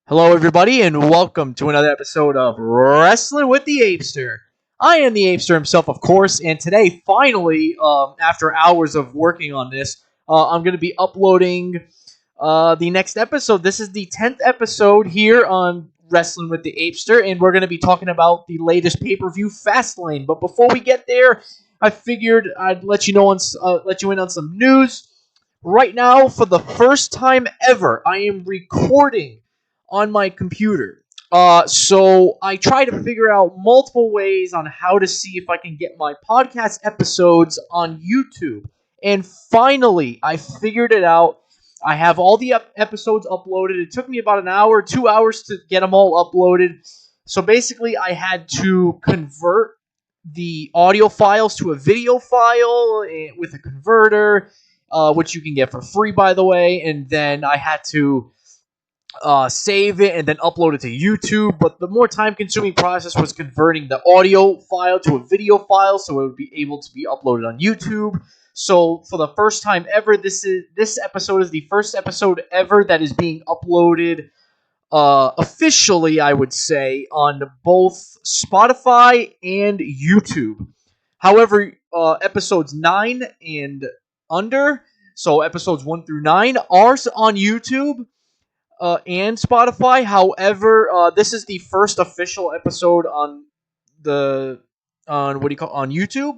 Hello, everybody, and welcome to another episode of Wrestling with the Apester. I am the Apester himself, of course, and today, finally, after hours of working on this, I'm going to be uploading the next episode. This is the 10th episode here on Wrestling with the Apester, and we're going to be talking about the latest pay-per-view, Fastlane. But before we get there, I figured I'd let you in on some news. Right now, for the first time ever, I am recording on my computer. So I try to figure out multiple ways on how to see if I can get my podcast episodes on YouTube. And finally, I figured it out. I have all the episodes uploaded. It took me about an hour, 2 hours to get them all uploaded. So basically, I had to convert the audio files to a video file with a converter, which you can get for free, by the way. And then I had to save it and then upload it to YouTube. But the more time-consuming process was converting the audio file to a video file so it would be able to be uploaded on YouTube. So for the first time ever, this episode is the first episode ever that is being uploaded officially, I would say, on both Spotify and YouTube. However, episodes 9 and under, so episodes 1 through 9, are on YouTube and Spotify. However, this is the first official episode on YouTube.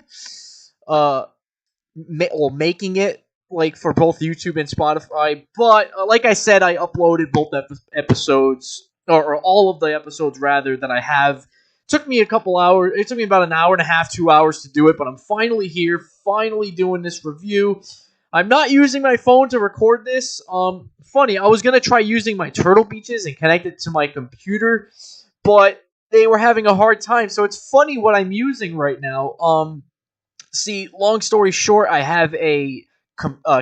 Making it like for both YouTube and Spotify. But like I said, I uploaded both episodes, or all of the episodes rather, that I have. It took me a couple hours. It took me about an hour and a half, 2 hours to do it. But I'm finally here, finally doing this review. I'm not using my phone to record this. Funny, I was going to try using my Turtle Beaches and connect it to my computer, but they were having a hard time. So it's funny what I'm using right now. See, long story short, I have a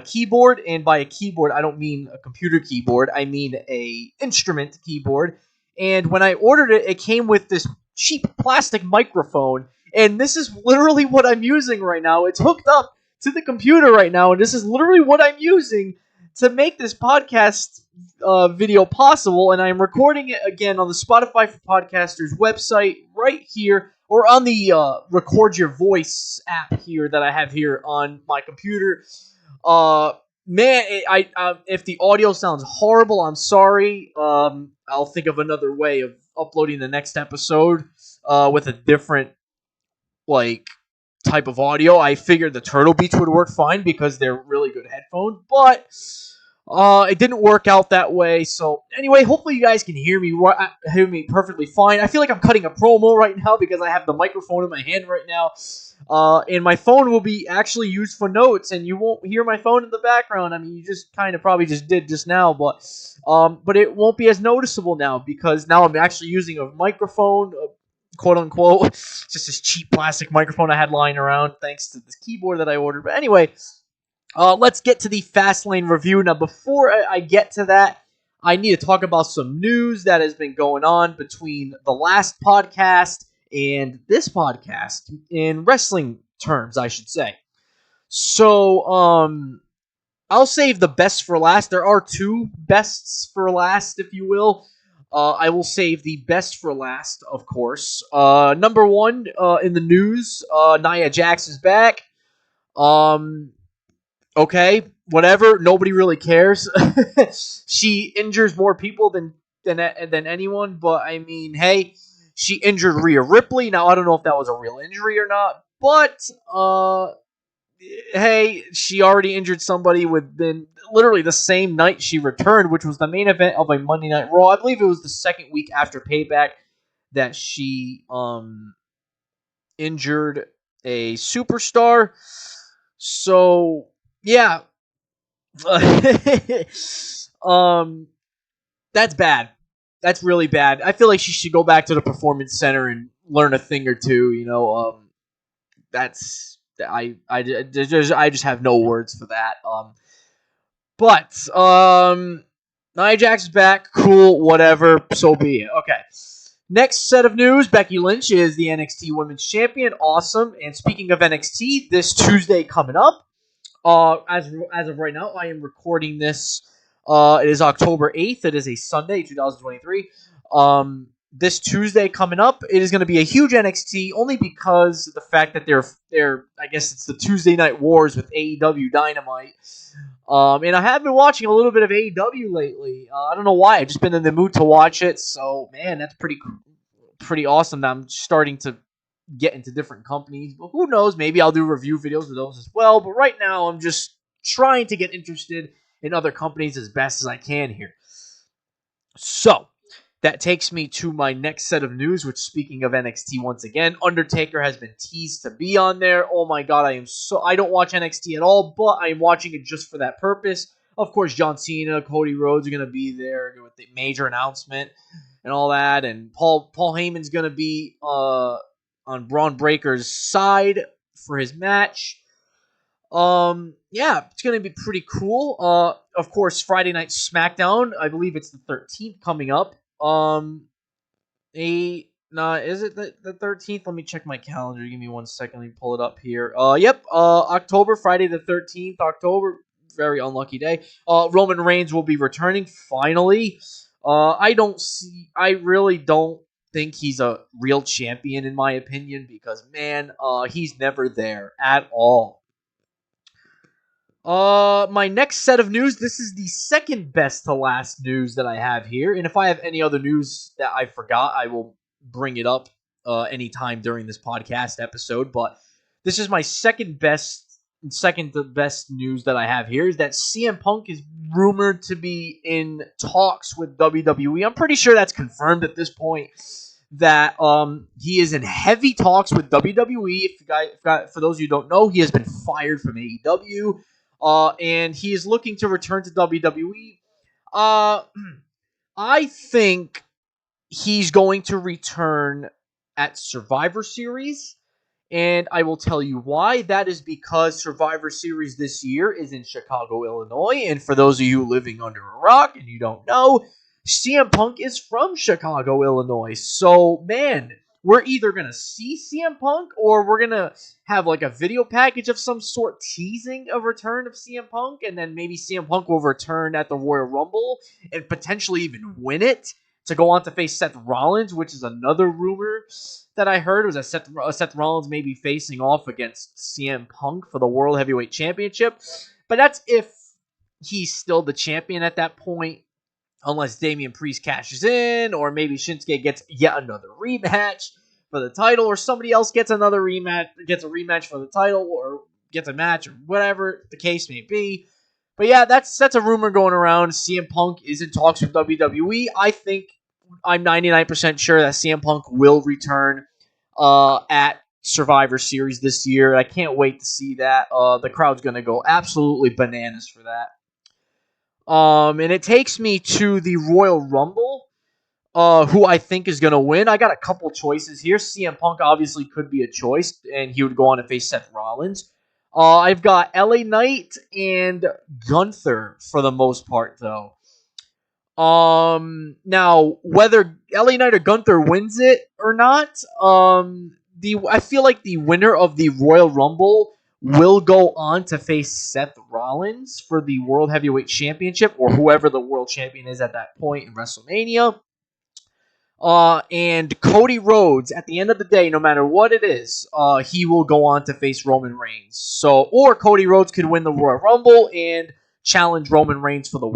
keyboard, and by a keyboard, I don't mean a computer keyboard. I mean a instrument keyboard. And when I ordered it, it came with this cheap plastic microphone, and this is literally what I'm using right now. It's hooked up to the computer right now, and this is literally what I'm using to make this podcast video possible. And I'm recording it again on the Spotify for Podcasters website right here, or on the Record Your Voice app here that I have here on my computer. If the audio sounds horrible, I'm sorry. I'll think of another way of uploading the next episode with a different type of audio. I figured the Turtle Beach would work fine because they're really good headphones, but it didn't work out that way. So anyway, hopefully you guys can hear me perfectly fine. I feel like I'm cutting a promo right now because I have the microphone in my hand right now, and my phone will be actually used for notes, and you won't hear my phone in the background. I mean, you just kind of probably just did just now, but it won't be as noticeable now because now I'm actually using a microphone, quote unquote, just this cheap plastic microphone I had lying around thanks to this keyboard that I ordered. But anyway, let's get to the Fastlane review. Now, before I get to that, I need to talk about some news that has been going on between the last podcast and this podcast, in wrestling terms, I should say. So, I'll save the best for last. There are two bests for last, if you will. I will save the best for last, of course. Number one in the news, Nia Jax is back. Okay, whatever. Nobody really cares. She injures more people than anyone, but I mean, hey, she injured Rhea Ripley. Now, I don't know if that was a real injury or not, but hey, she already injured somebody within literally the same night she returned, which was the main event of a Monday Night Raw. I believe it was the second week after Payback that she injured a superstar. So yeah, that's bad. That's really bad. I feel like she should go back to the Performance Center and learn a thing or two. You know, I just have no words for that. But Nia Jax is back. Cool, whatever. So be it. Okay. Next set of news, Becky Lynch is the NXT Women's Champion. Awesome. And speaking of NXT, this Tuesday coming up, as of right now, I am recording this It is October 8th. It is a Sunday, 2023. This Tuesday coming up, it is going to be a huge NXT only because of the fact that they're I guess it's the Tuesday Night Wars with AEW Dynamite. And I have been watching a little bit of AEW lately. I don't know why. I've just been in the mood to watch it. So, man, that's pretty awesome that I'm starting to get into different companies. But who knows? Maybe I'll do review videos of those as well. But right now, I'm just trying to get interested in other companies as best as I can here. So, that takes me to my next set of news, which, speaking of NXT once again, Undertaker has been teased to be on there. Oh my god, I don't watch NXT at all, but I am watching it just for that purpose. Of course, John Cena, Cody Rhodes are going to be there with the major announcement and all that, and Paul Heyman's going to be on Braun Breaker's side for his match. Yeah, it's going to be pretty cool. Of course, Friday Night SmackDown, I believe it's the 13th coming up. Is it the 13th? Let me check my calendar. Give me 1 second. Let me pull it up here. Yep. October, Friday the 13th, October. Very unlucky day. Roman Reigns will be returning finally. I really don't think he's a real champion in my opinion because man, he's never there at all. My next set of news, this is the second best to last news that I have here. And if I have any other news that I forgot, I will bring it up anytime during this podcast episode. But this is my second to best news that I have here is that CM Punk is rumored to be in talks with WWE. I'm pretty sure that's confirmed at this point that he is in heavy talks with WWE. For those of you who don't know, he has been fired from AEW. And he is looking to return to WWE. I think he's going to return at Survivor Series, and I will tell you why. That is because Survivor Series this year is in Chicago, Illinois, and for those of you living under a rock and you don't know, CM Punk is from Chicago, Illinois. So, man, we're either going to see CM Punk or we're going to have like a video package of some sort teasing a return of CM Punk, and then maybe CM Punk will return at the Royal Rumble and potentially even win it to go on to face Seth Rollins, which is another rumor that I heard was that Seth Rollins may be facing off against CM Punk for the World Heavyweight Championship. But that's if he's still the champion at that point. Unless Damian Priest cashes in, or maybe Shinsuke gets yet another rematch for the title, or somebody else gets a rematch for the title, or gets a match, or whatever the case may be. But yeah, that's a rumor going around. CM Punk is in talks with WWE. I'm 99% sure that CM Punk will return at Survivor Series this year. I can't wait to see that. The crowd's going to go absolutely bananas for that. And it takes me to the Royal Rumble, who I think is going to win. I got a couple choices here. CM Punk obviously could be a choice, and he would go on to face Seth Rollins. I've got LA Knight and Gunther for the most part, though. Now, whether LA Knight or Gunther wins it or not, I feel like the winner of the Royal Rumble will go on to face Seth Rollins for the World Heavyweight Championship, or whoever the world champion is at that point in WrestleMania. And Cody Rhodes, at the end of the day, no matter what it is, he will go on to face Roman Reigns. Or Cody Rhodes could win the Royal Rumble and challenge Roman Reigns for the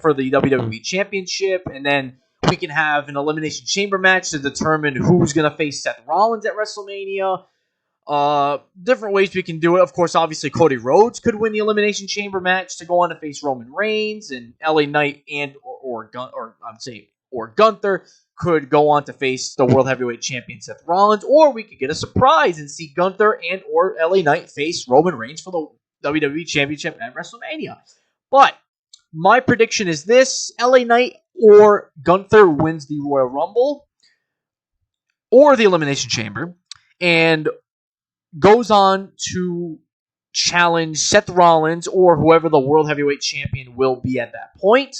for the WWE Championship, and then we can have an Elimination Chamber match to determine who's going to face Seth Rollins at WrestleMania. Different ways we can do it. Of course, obviously, Cody Rhodes could win the Elimination Chamber match to go on to face Roman Reigns, and LA Knight or Gunther could go on to face the World Heavyweight Champion Seth Rollins, or we could get a surprise and see Gunther and or LA Knight face Roman Reigns for the WWE Championship at WrestleMania. But my prediction is this: LA Knight or Gunther wins the Royal Rumble or the Elimination Chamber and goes on to challenge Seth Rollins or whoever the World Heavyweight Champion will be at that point.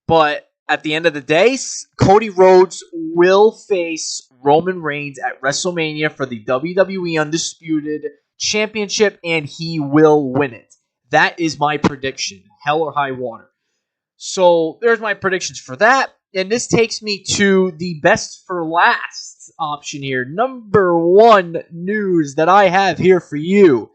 But at the end of the day, Cody Rhodes will face Roman Reigns at WrestleMania for the WWE Undisputed Championship, and he will win it. That is my prediction. Hell or high water. So there's my predictions for that. And this takes me to the best for last option here. Number one news that I have here for you.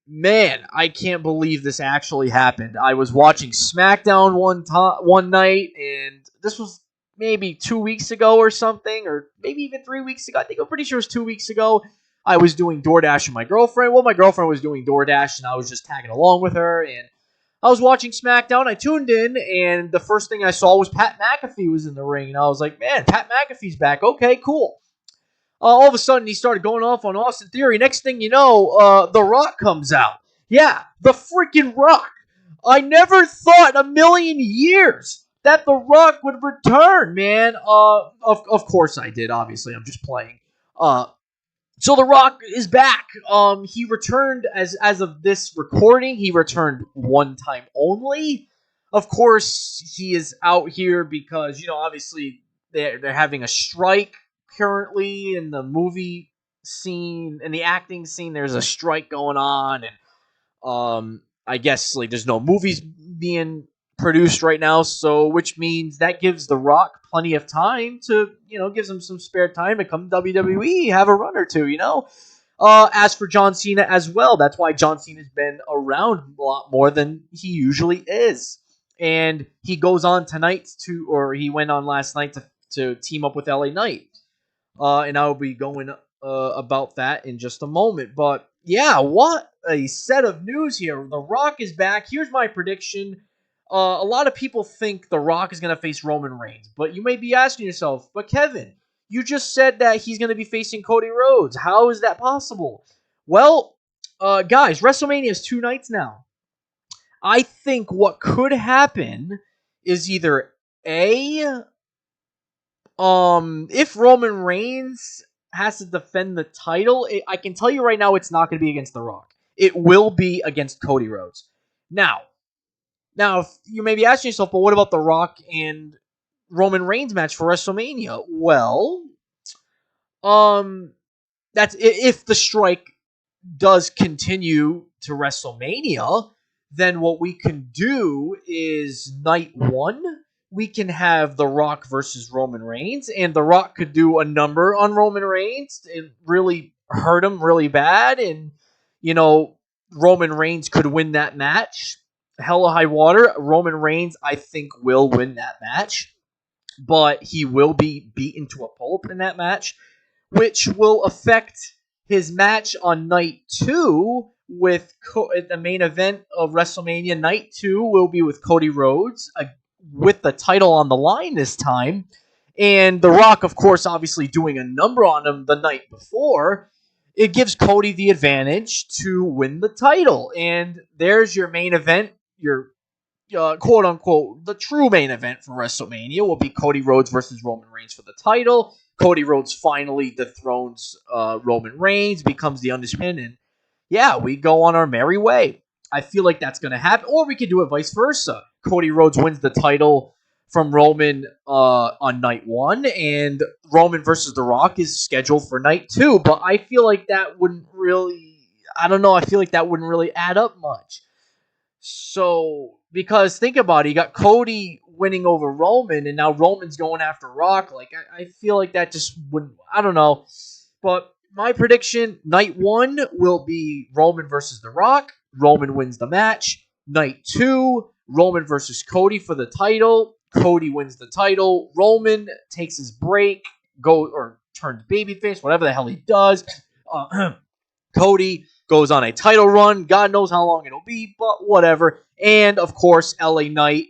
Man, I can't believe this actually happened. I was watching SmackDown one night, and this was maybe 2 weeks ago or something, or maybe even 3 weeks ago. I think I'm pretty sure it was 2 weeks ago. I was doing DoorDash with my girlfriend. Well, my girlfriend was doing DoorDash, and I was just tagging along with her, and I was watching SmackDown. I tuned in, and the first thing I saw was Pat McAfee was in the ring, and I was like, man, Pat McAfee's back. Okay, cool. All of a sudden, he started going off on Austin Theory. Next thing you know, The Rock comes out. Yeah, the freaking Rock. I never thought in a million years that The Rock would return, man. Of course I did, obviously. I'm just playing. So The Rock is back. He returned, as of this recording, he returned one time only. Of course, he is out here because, obviously, they're having a strike currently in the movie scene, in the acting scene. There's a strike going on, and I guess like there's no movies being produced right now, so which means that gives The Rock plenty of time to, gives him some spare time to come to WWE, have a run or two, As for John Cena as well, that's why John Cena's been around a lot more than he usually is. And he goes on tonight he went on last night to team up with LA Knight. And I'll be going about that in just a moment. But yeah, what a set of news here. The Rock is back. Here's my prediction. A lot of people think The Rock is going to face Roman Reigns. But you may be asking yourself, but Kevin, you just said that he's going to be facing Cody Rhodes. How is that possible? Well, guys, WrestleMania is 2 nights now. I think what could happen is either if Roman Reigns has to defend the title, I can tell you right now it's not going to be against The Rock. It will be against Cody Rhodes. Now, if you may be asking yourself, but what about The Rock and Roman Reigns match for WrestleMania? Well, that's if the strike does continue to WrestleMania, then what we can do is night 1, we can have The Rock versus Roman Reigns, and The Rock could do a number on Roman Reigns and really hurt him really bad, and, Roman Reigns could win that match. Hell or high water, Roman Reigns, I think, will win that match, but he will be beaten to a pulp in that match, which will affect his match on night 2 with the main event of WrestleMania. Night 2 will be with Cody Rhodes, with the title on the line this time. And The Rock, of course, obviously doing a number on him the night before. It gives Cody the advantage to win the title. And there's your main event, your quote-unquote, the true main event for WrestleMania will be Cody Rhodes versus Roman Reigns for the title. Cody Rhodes finally dethrones Roman Reigns, becomes the Undisputed, and yeah, we go on our merry way. I feel like that's going to happen, or we could do it vice versa. Cody Rhodes wins the title from Roman on night 1, and Roman versus The Rock is scheduled for night 2, but I feel like that wouldn't really, I don't know, I feel like that wouldn't really add up much. So, because think about it, you got Cody winning over Roman, and now Roman's going after Rock. Like, I feel like that just wouldn't, I don't know. But my prediction, night 1 will be Roman versus The Rock. Roman wins the match. Night 2, Roman versus Cody for the title. Cody wins the title. Roman takes his break, turns babyface, whatever the hell he does. Cody goes on a title run. God knows how long it'll be, but whatever. And, of course, LA Knight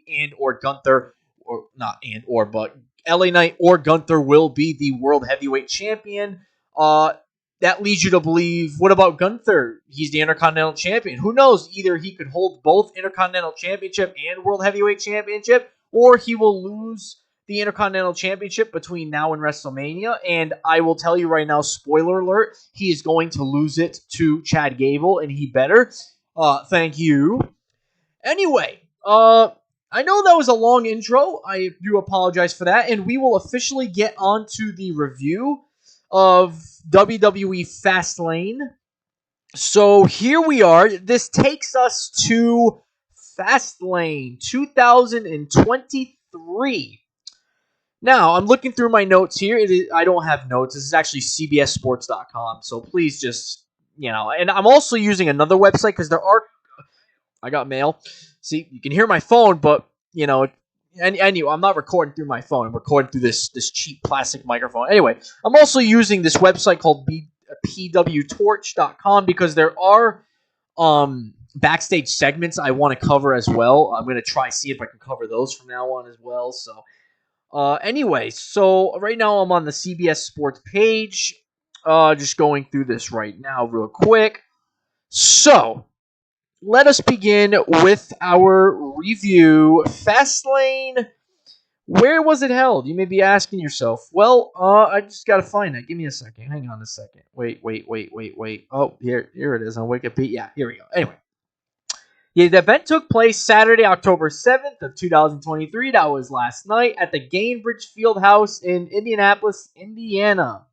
but LA Knight or Gunther will be the World Heavyweight Champion. That leads you to believe, what about Gunther? He's the Intercontinental Champion. Who knows? Either he could hold both Intercontinental Championship and World Heavyweight Championship, or he will lose the Intercontinental Championship between now and WrestleMania. And I will tell you right now, spoiler alert, he is going to lose it to Chad Gable, and he better. Thank you. Anyway, I know that was a long intro. I do apologize for that. And we will officially get on to the review of WWE Fastlane. So here we are. This takes us to Fastlane 2023. Now, I'm looking through my notes here. I don't have notes. This is actually cbssports.com. So please just, and I'm also using another website because I got mail. See, you can hear my phone, but, and I'm not recording through my phone. I'm recording through this cheap plastic microphone. Anyway, I'm also using this website called pwtorch.com because there are backstage segments I want to cover as well. I'm going to try see if I can cover those from now on as well. So, anyway, so right now I'm on the CBS Sports page. Just going through this right now real quick. So, let us begin with our review. Fastlane, where was it held? You may be asking yourself. Well, I just got to find that. Give me a second. Hang on a second. Wait. Oh, here it is on Wikipedia. Yeah, here we go. Anyway. Yeah, the event took place Saturday, October 7th of 2023. That was last night at the Gainbridge Fieldhouse in Indianapolis, Indiana.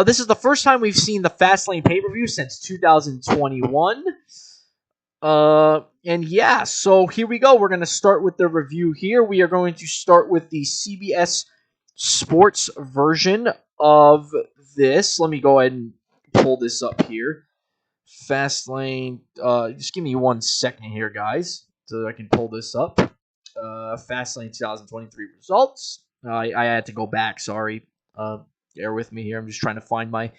This is the first time we've seen the Fastlane pay-per-view since 2021. And yeah, so here we go. We're going to start with the review here. We are going to start with the CBS Sports version of this. Let me go ahead and pull this up here. Fastlane. Just give me 1 second here, guys, so that I can pull this up. Fastlane 2023 results. I had to go back. Sorry. Bear with me here. I'm just trying to find my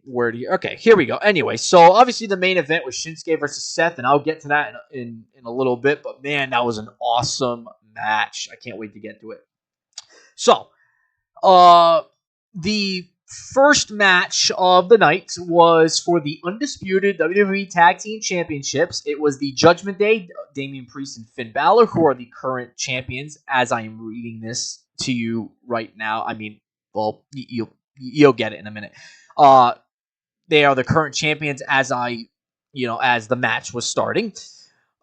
word here. Okay, here we go. Anyway, so obviously the main event was Shinsuke versus Seth, and I'll get to that in a little bit. But man, that was an awesome match. I can't wait to get to it. So, the first match of the night was for the Undisputed WWE Tag Team Championships. It was the Judgment Day, Damian Priest and Finn Balor, who are the current champions as I am reading this to you right now. I mean, well, you'll get it in a minute. They are the current champions as the match was starting.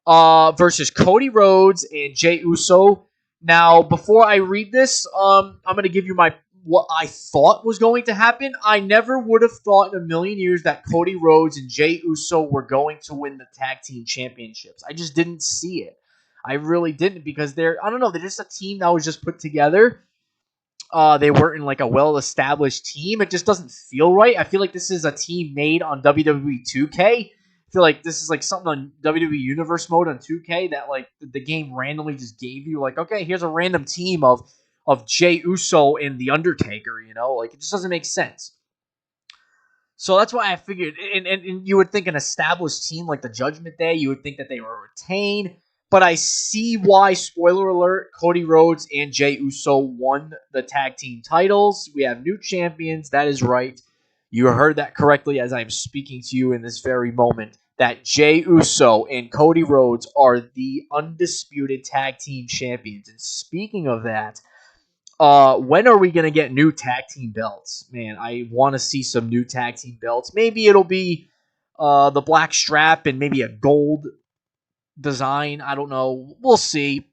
Versus Cody Rhodes and Jey Uso. Now, before I read this, I'm going to give you what I thought was going to happen. I never would have thought in a million years that Cody Rhodes and Jey Uso were going to win the tag team championships. I just didn't see it. I really didn't because they're just a team that was just put together. They weren't in like a well-established team. It just doesn't feel right. I feel like this is a team made on WWE 2K. I feel like this is like something on WWE Universe mode on 2K that like the game randomly just gave you. Like, okay, here's a random team of Jey Uso and The Undertaker, like it just doesn't make sense. So that's why I figured, and you would think an established team like the Judgment Day, you would think that they were retained, but I see why, spoiler alert, Cody Rhodes and Jey Uso won the tag team titles. We have new champions, that is right. You heard that correctly as I'm speaking to you in this very moment, that Jey Uso and Cody Rhodes are the undisputed tag team champions. And speaking of that, when are we going to get new tag team belts? Man, I want to see some new tag team belts. Maybe it'll be the black strap and maybe a gold design. I don't know. We'll see.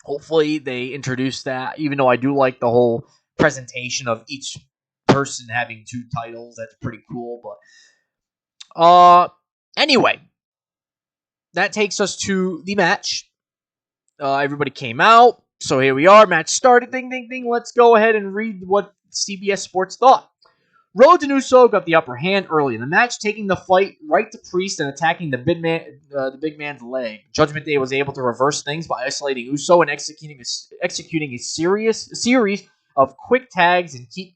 Hopefully they introduce that, even though I do like the whole presentation of each person having 2 titles. That's pretty cool. But anyway, that takes us to the match. Everybody came out. So here we are. Match started. Ding, ding, ding. Let's go ahead and read what CBS Sports thought. Rhodes and Uso got the upper hand early in the match, taking the fight right to Priest and attacking the big man's leg. Judgment Day was able to reverse things by isolating Uso and executing a series of quick tags and keep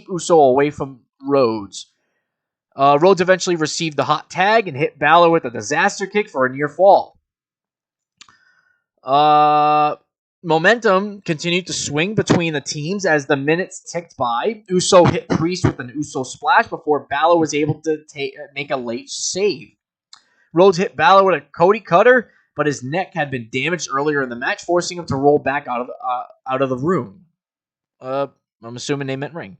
Uso away from Rhodes. Rhodes eventually received the hot tag and hit Balor with a disaster kick for a near fall. Momentum continued to swing between the teams as the minutes ticked by. Uso hit Priest with an Uso splash before Balor was able to make a late save. Rhodes hit Balor with a Cody cutter, but his neck had been damaged earlier in the match, forcing him to roll back out of the room. I'm assuming they meant ring.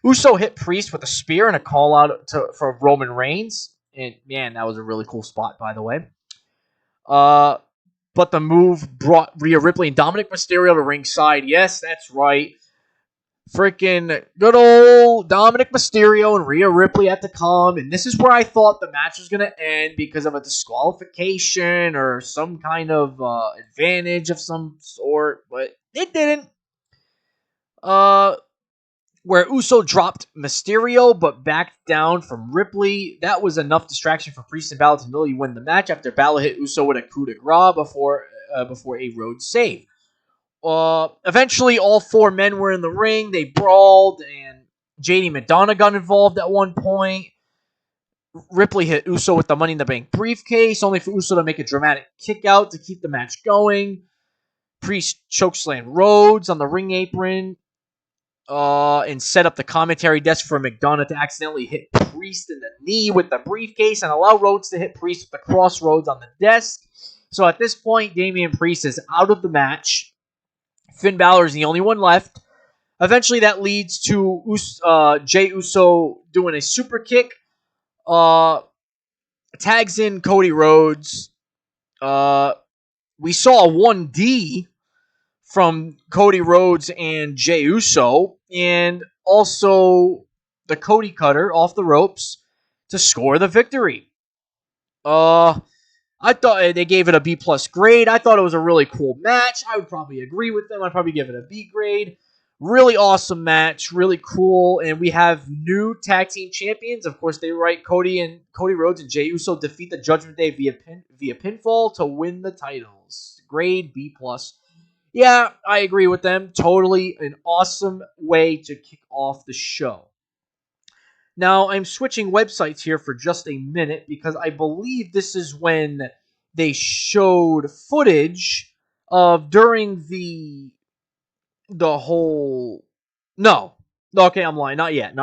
Uso hit Priest with a spear and a call out for Roman Reigns. And man, that was a really cool spot, by the way. But the move brought Rhea Ripley and Dominic Mysterio to ringside. Yes, that's right. freaking good old Dominic Mysterio and Rhea Ripley had to come, and this is where I thought the match was going to end because of a disqualification or some kind of advantage of some sort, but it didn't. Where Uso dropped Mysterio but backed down from Ripley. That was enough distraction for Priest and Balor to nearly win the match after Balor hit Uso with a coup de grace before a road save. Eventually, all four men were in the ring. They brawled, and JD McDonough got involved at one point. Ripley hit Uso with the Money in the Bank briefcase, only for Uso to make a dramatic kick out to keep the match going. Priest chokeslammed Rhodes on the ring apron. And set up the commentary desk for McDonough to accidentally hit Priest in the knee with the briefcase and allow Rhodes to hit Priest with the crossroads on the desk. So at this point, Damian Priest is out of the match. Finn Balor is the only one left. Eventually, that leads to Jey Uso doing a super kick. Tags in Cody Rhodes. We saw a 1D from Cody Rhodes and Jey Uso, and also the Cody Cutter off the ropes to score the victory. I thought they gave it a B+ grade. I thought it was a really cool match. I would probably agree with them. I'd probably give it a B grade. Really awesome match, really cool, and we have new tag team champions. Of course, they write Cody Rhodes and Jey Uso defeat the Judgment Day via pinfall to win the titles. Grade B+. Yeah, I agree with them. Totally an awesome way to kick off the show. Now, I'm switching websites here for just a minute because I believe this is when they showed footage of during the whole... No. Okay, I'm lying. Not yet.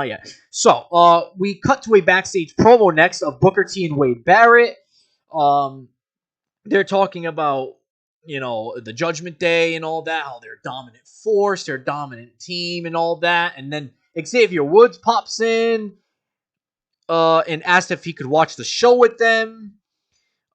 So, we cut to a backstage promo next of Booker T and Wade Barrett. They're talking about the Judgment Day and all that, how they're a dominant force, they're a dominant team and all that. And then Xavier Woods pops in and asked if he could watch the show with them.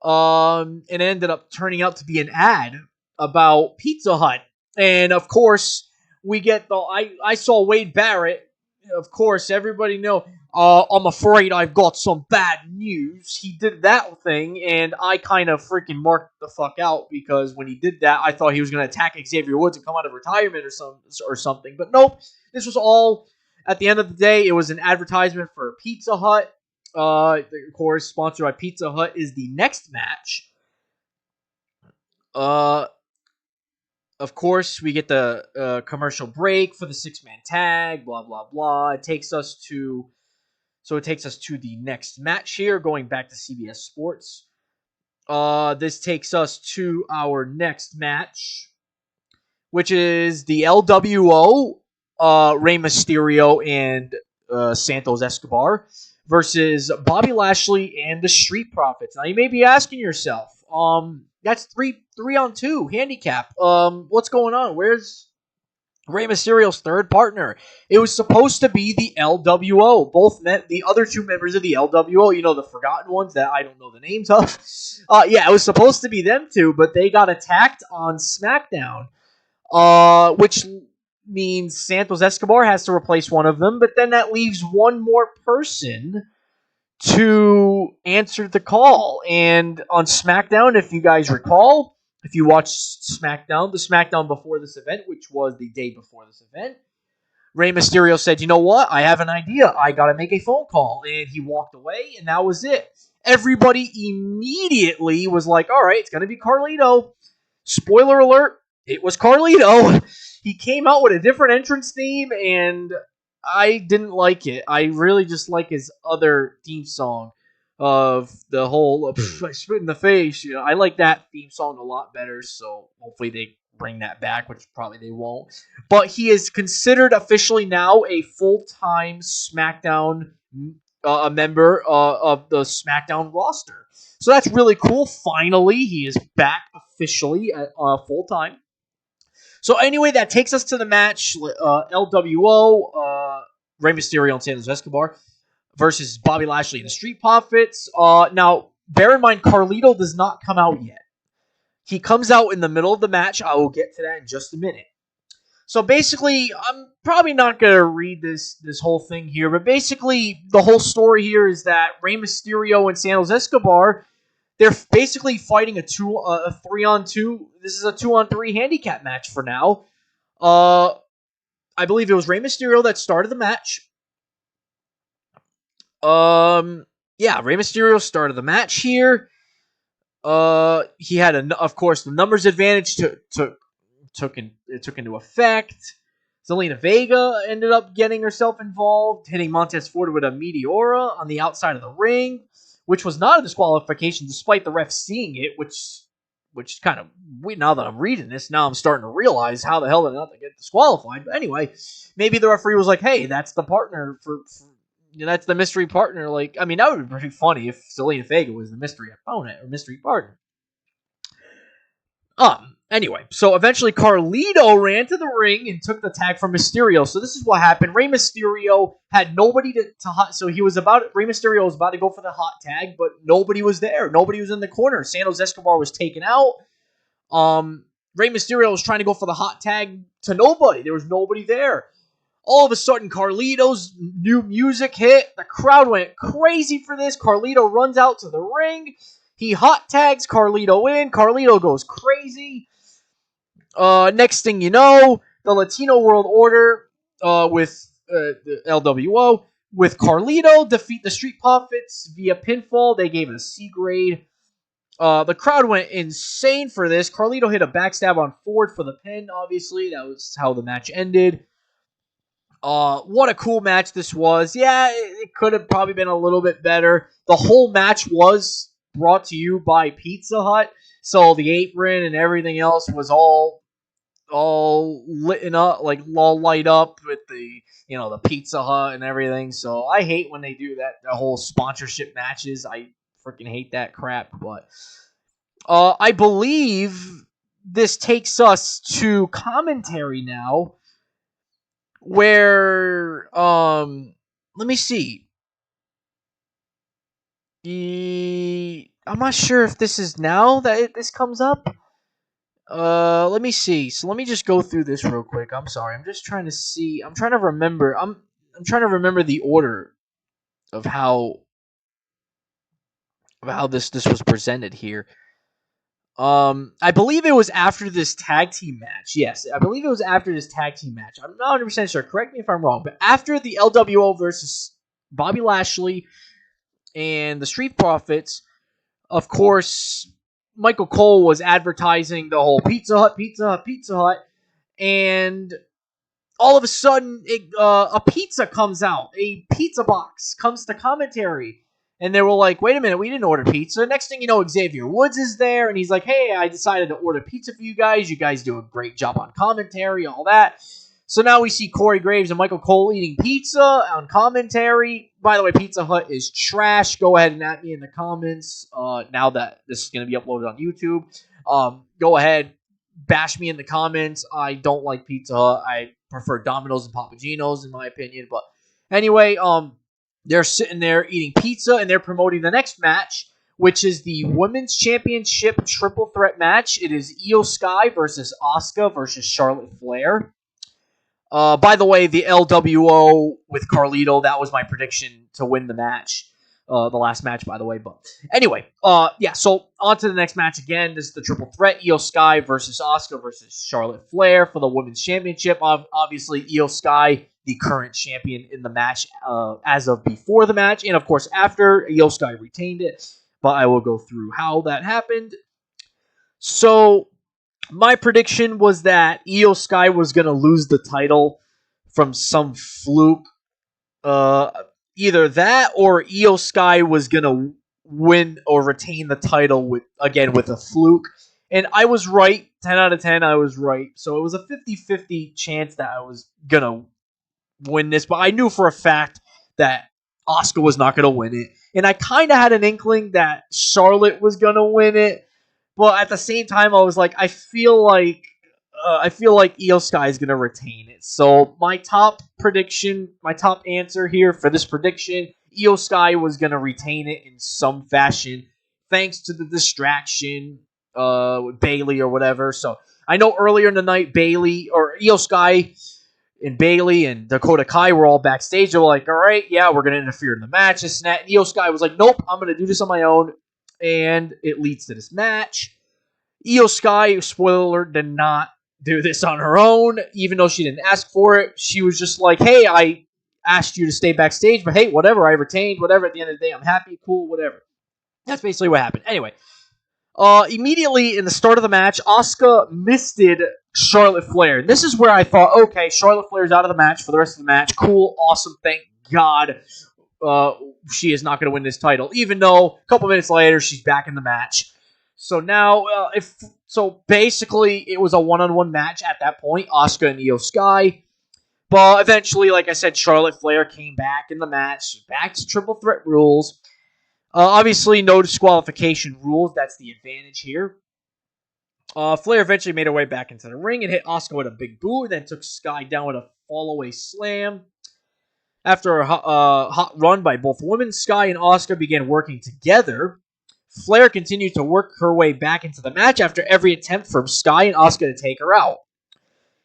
And it ended up turning out to be an ad about Pizza Hut. And of course, we get I saw Wade Barrett. Of course, everybody know. I'm afraid I've got some bad news. He did that thing, and I kind of freaking marked the fuck out because when he did that, I thought he was going to attack Xavier Woods and come out of retirement or something. But nope, this was all. At the end of the day, it was an advertisement for Pizza Hut. Of course, sponsored by Pizza Hut is the next match. Of course, we get the commercial break for the 6-man tag, blah, blah, blah. It takes us to the next match here, going back to CBS Sports. This takes us to our next match, which is the LWO, Rey Mysterio and Santos Escobar versus Bobby Lashley and the Street Profits. Now, you may be asking yourself, that's 3-on-2 handicap. What's going on? Where's Rey Mysterio's third partner? It was supposed to be the LWO. The other two members of the LWO, the forgotten ones that I don't know the names of. Yeah, it was supposed to be them two, but they got attacked on SmackDown, which means Santos Escobar has to replace one of them, but then that leaves one more person to answer the call. And on SmackDown, if you guys recall, if you watched the SmackDown before this event, which was the day before this event, Rey Mysterio said, you know what? I have an idea. I got to make a phone call. And he walked away, and that was it. Everybody immediately was like, all right, it's going to be Carlito. Spoiler alert, it was Carlito. He came out with a different entrance theme, and I didn't like it. I really just like his other theme song of the whole I spit in the face. I like that theme song a lot better, so hopefully they bring that back, which probably they won't. But he is considered officially now a full-time SmackDown member of the SmackDown roster. So that's really cool. Finally, he is back officially at full-time. So anyway, that takes us to the match. LWO, Rey Mysterio and Santos Escobar versus Bobby Lashley and the Street Profits. Now, bear in mind, Carlito does not come out yet. He comes out in the middle of the match. I will get to that in just a minute. So basically, I'm probably not gonna read this whole thing here, but basically the whole story here is that Rey Mysterio and Santos Escobar, they're basically fighting a 3-on-2. This is a 2-on-3 handicap match for now. I believe it was Rey Mysterio that started the match. Yeah, Rey Mysterio started the match here. He had of course the numbers advantage took into effect. Zelina Vega ended up getting herself involved, hitting Montez Ford with a Meteora on the outside of the ring, which was not a disqualification despite the ref seeing it, which kind of weird. Now that I'm reading this, now I'm starting to realize how the hell did not get disqualified. But anyway, maybe the referee was like, "Hey, that's the partner for that's the mystery partner." Like, I mean, that would be pretty funny if Zelina Vega was the mystery opponent or mystery partner. Anyway, so eventually Carlito ran to the ring and took the tag from Mysterio. So this is what happened. Rey Mysterio had nobody to hot. So Rey Mysterio was about to go for the hot tag, but nobody was there. Nobody was in the corner. Santos Escobar was taken out. Rey Mysterio was trying to go for the hot tag to nobody. There was nobody there. All of a sudden, Carlito's new music hit. The crowd went crazy for this. Carlito runs out to the ring. He hot tags Carlito in. Carlito goes crazy. Next thing you know, the Latino World Order with the LWO with Carlito defeat the Street Profits via pinfall. They gave it a C grade. The crowd went insane for this. Carlito hit a backstab on Ford for the pin, obviously. That was how the match ended. What a cool match this was. Yeah, it could have probably been a little bit better. The whole match was brought to you by Pizza Hut, so the apron and everything else was all lit up, like all light up with the Pizza Hut and everything. So I hate when they do that, the whole sponsorship matches. I freaking hate that crap. But I believe this takes us to commentary now, where let me see. I'm not sure if this is now that this comes up. Let me see. So let me just go through this real quick. I'm sorry. I'm just trying to see. I'm trying to remember. I'm trying to remember the order of how this was presented here. I believe it was after this tag team match. Yes, I believe it was after this tag team match. I'm not 100% sure. Correct me if I'm wrong. But after the LWO versus Bobby Lashley and the Street Profits, of course, Michael Cole was advertising the whole Pizza Hut, and all of a sudden, a pizza comes out. A pizza box comes to commentary. And they were like, wait a minute, we didn't order pizza. Next thing you know, Xavier Woods is there, and he's like, hey, I decided to order pizza for you guys. You guys do a great job on commentary, all that. So now we see Corey Graves and Michael Cole eating pizza on commentary. By the way, Pizza Hut is trash. Go ahead and at me in the comments now that this is going to be uploaded on YouTube. Go ahead, bash me in the comments. I don't like Pizza Hut. I prefer Domino's and Papa Gino's, in my opinion. But anyway, they're sitting there eating pizza, and they're promoting the next match, which is the Women's Championship Triple Threat match. It is Io Sky versus Asuka versus Charlotte Flair. By the way, the LWO with Carlito, that was my prediction to win the match. The last match, by the way. But anyway, yeah, so on to the next match again. This is the Triple Threat, Io Sky versus Asuka versus Charlotte Flair for the Women's Championship. Obviously, Io Sky, the current champion in the match as of before the match. And, of course, after, Io Sky retained it. But I will go through how that happened. So my prediction was that Io Sky was going to lose the title from some fluke. Either that or Io Sky was going to win or retain the title with a fluke. And I was right. 10 out of 10, I was right. So it was a 50-50 chance that I was going to win this. But I knew for a fact that Asuka was not going to win it. And I kind of had an inkling that Charlotte was going to win it. But at the same time, I was like, I feel like Io Sky is going to retain it. So my top answer here for this prediction, Io Sky was going to retain it in some fashion, thanks to the distraction with Bayley or whatever. So I know earlier in the night, Bayley or Io Sky and Bayley and Dakota Kai were all backstage. They were like, all right, yeah, we're going to interfere in the match, this and that. And Io Sky was like, nope, I'm going to do this on my own. And it leads to this match. Io Sky, spoiler, did not do this on her own, even though she didn't ask for it. She was just like, hey, I asked you to stay backstage, but hey, whatever, I retained, whatever. At the end of the day, I'm happy, cool, whatever. That's basically what happened. Anyway, immediately in the start of the match, Asuka misted Charlotte Flair. This is where I thought, okay, Charlotte Flair's out of the match for the rest of the match. Cool, awesome, thank God. She is not going to win this title, even though a couple minutes later she's back in the match. So now, basically it was a one-on-one match at that point, Asuka and Io Sky. But eventually, like I said, Charlotte Flair came back in the match, back to triple threat rules. Obviously, no disqualification rules. That's the advantage here. Flair eventually made her way back into the ring and hit Asuka with a big boot, and then took Sky down with a fall-away slam. After a hot run by both women, Sky and Asuka began working together. Flair continued to work her way back into the match after every attempt from Sky and Asuka to take her out,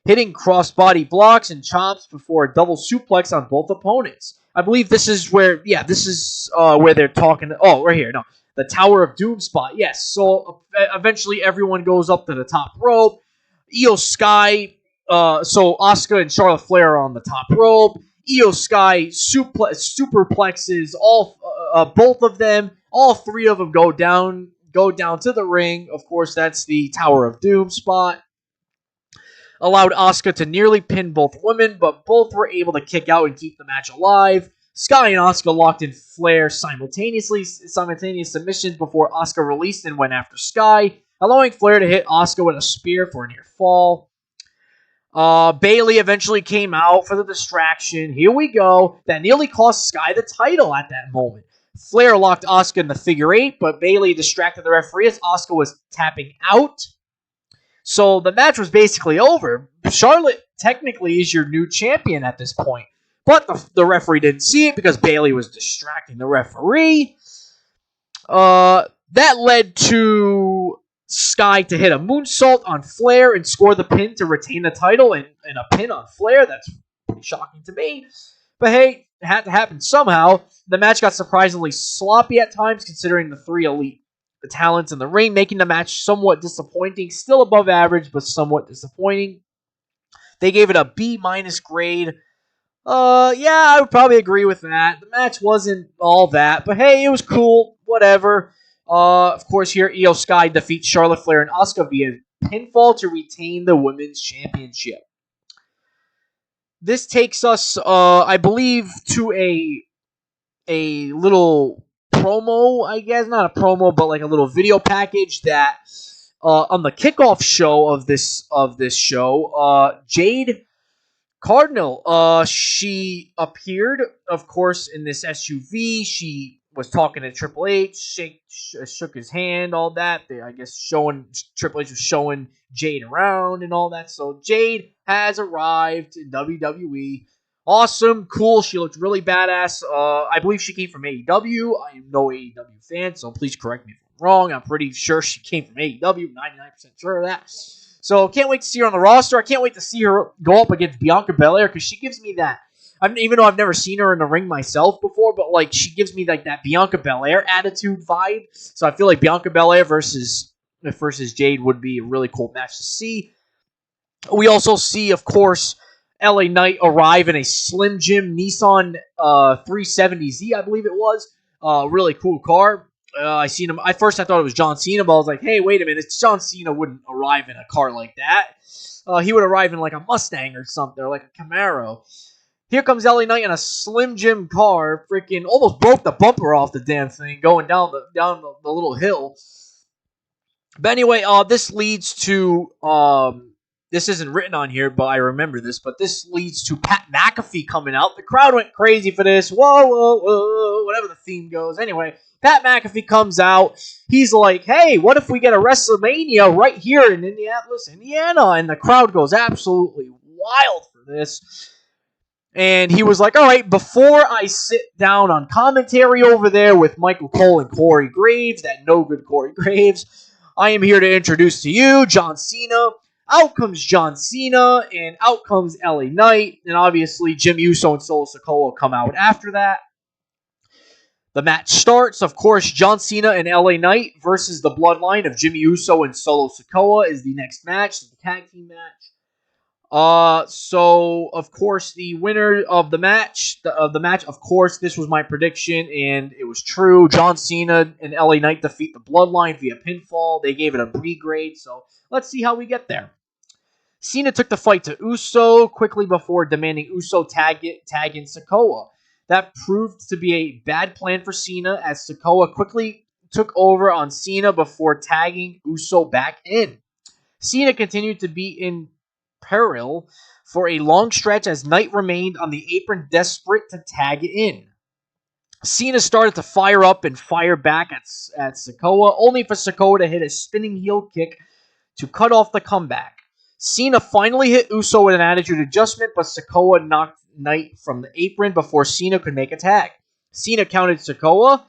hitting crossbody blocks and chops before a double suplex on both opponents. I believe this is where, where they're talking. Oh, right here. No, the Tower of Doom spot. Yes. So eventually everyone goes up to the top rope. Io Sky, so Asuka and Charlotte Flair are on the top rope. Io Sky superplexes both of them. All three of them go down to the ring. Of course, that's the Tower of Doom spot. Allowed Asuka to nearly pin both women, but both were able to kick out and keep the match alive. Sky and Asuka locked in Flair simultaneous submissions before Asuka released and went after Sky, allowing Flair to hit Asuka with a spear for a near fall. Bayley eventually came out for the distraction. Here we go. That nearly cost Sky the title at that moment. Flair locked Asuka in the figure eight, but Bayley distracted the referee as Asuka was tapping out. So the match was basically over. Charlotte technically is your new champion at this point. But the referee didn't see it because Bayley was distracting the referee. That led to Sky to hit a moonsault on Flair and score the pin to retain the title, and a pin on Flair. That's pretty shocking to me. But hey, it had to happen somehow. The match got surprisingly sloppy at times, considering the three elite talents in the ring, making the match somewhat disappointing. Still above average, but somewhat disappointing. They gave it a B- grade. I would probably agree with that. The match wasn't all that, but hey, it was cool. Whatever. Of course, here Io Sky defeats Charlotte Flair and Asuka via pinfall to retain the Women's Championship. This takes us, I believe, to a little promo, I guess. Not a promo, but like a little video package that on the kickoff show of this show, Jade Cardinal, she appeared, of course, in this SUV. She was talking to Triple H, shook his hand, all that. I guess Triple H was showing Jade around and all that. So Jade has arrived in WWE. Awesome, cool. She looked really badass. I believe she came from AEW. I am no AEW fan, so please correct me if I'm wrong. I'm pretty sure she came from AEW. 99% sure of that. So can't wait to see her on the roster. I can't wait to see her go up against Bianca Belair because she gives me that. Even though I've never seen her in the ring myself before, but like she gives me like that Bianca Belair attitude vibe. So I feel like Bianca Belair versus Jade would be a really cool match to see. We also see, of course, LA Knight arrive in a Slim Jim Nissan 370Z, I believe it was. Really cool car. I seen him. At first, I thought it was John Cena, but I was like, "Hey, wait a minute! John Cena wouldn't arrive in a car like that. He would arrive in like a Mustang or something, or like a Camaro." Here comes LA Knight in a Slim Jim car, freaking almost broke the bumper off the damn thing going down the little hill. But anyway, this leads to this isn't written on here, but I remember this. But this leads to Pat McAfee coming out. The crowd went crazy for this. Whoa, whoa, whoa, whatever the theme goes. Anyway, Pat McAfee comes out. He's like, hey, what if we get a WrestleMania right here in Indianapolis, Indiana? And the crowd goes absolutely wild for this. And he was like, all right, before I sit down on commentary over there with Michael Cole and Corey Graves, that no good Corey Graves, I am here to introduce to you John Cena. Out comes John Cena, and out comes LA Knight, and obviously Jim Uso and Solo Sikoa come out after that. The match starts. Of course, John Cena and LA Knight versus the Bloodline of Jimmy Uso and Solo Sikoa is the next match. It's the tag team match. So of course the winner of the match, of course, this was my prediction and it was true. John Cena and LA Knight defeat the Bloodline via pinfall. They gave it a B grade, so let's see how we get there. Cena took the fight to Uso quickly before demanding Uso tag in Sikoa. That proved to be a bad plan for Cena as Sikoa quickly took over on Cena before tagging Uso back in. Cena continued to be in peril for a long stretch as Knight remained on the apron desperate to tag in. Cena started to fire up and fire back at Sikoa, only for Sikoa to hit a spinning heel kick to cut off the comeback. Cena finally hit Uso with an attitude adjustment, but Sikoa knocked Knight from the apron before Cena could make a tag. Cena counted Sikoa,